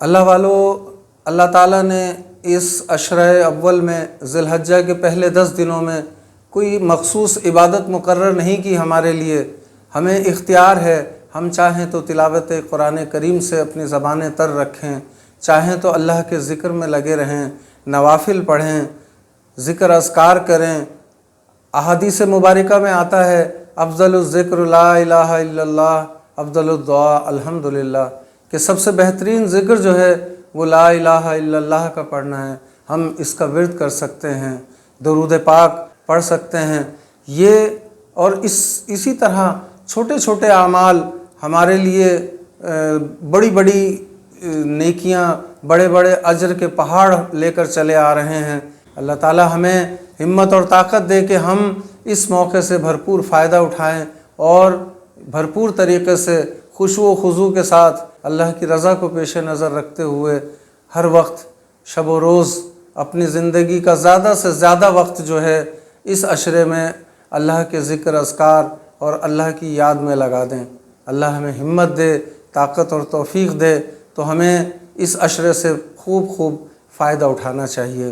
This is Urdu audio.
اللہ والو، اللہ تعالیٰ نے اس عشرہ اول میں ذی الحجہ کے پہلے 10 دنوں میں کوئی مخصوص عبادت مقرر نہیں کی ہمارے لیے۔ ہمیں اختیار ہے، ہم چاہیں تو تلاوت قرآن کریم سے اپنی زبانیں تر رکھیں، چاہیں تو اللہ کے ذکر میں لگے رہیں، نوافل پڑھیں، ذکر اذکار کریں۔ احادیث مبارکہ میں آتا ہے افضل الذکر لا الہ الا اللہ، افضل الدعاء الحمدللہ، کہ سب سے بہترین ذکر جو ہے وہ لا الہ الا اللہ کا پڑھنا ہے۔ ہم اس کا ورد کر سکتے ہیں، درود پاک پڑھ سکتے ہیں۔ یہ اور اسی طرح چھوٹے چھوٹے اعمال ہمارے لیے بڑی بڑی نیکیاں، بڑے بڑے اجر کے پہاڑ لے کر چلے آ رہے ہیں۔ اللہ تعالی ہمیں ہمت اور طاقت دے کہ ہم اس موقع سے بھرپور فائدہ اٹھائیں اور بھرپور طریقے سے خشوع و خضوع کے ساتھ اللہ کی رضا کو پیش نظر رکھتے ہوئے ہر وقت شب و روز اپنی زندگی کا زیادہ سے زیادہ وقت جو ہے اس عشرے میں اللہ کے ذکر اذکار اور اللہ کی یاد میں لگا دیں۔ اللہ ہمیں ہمت دے، طاقت اور توفیق دے، تو ہمیں اس عشرے سے خوب فائدہ اٹھانا چاہیے۔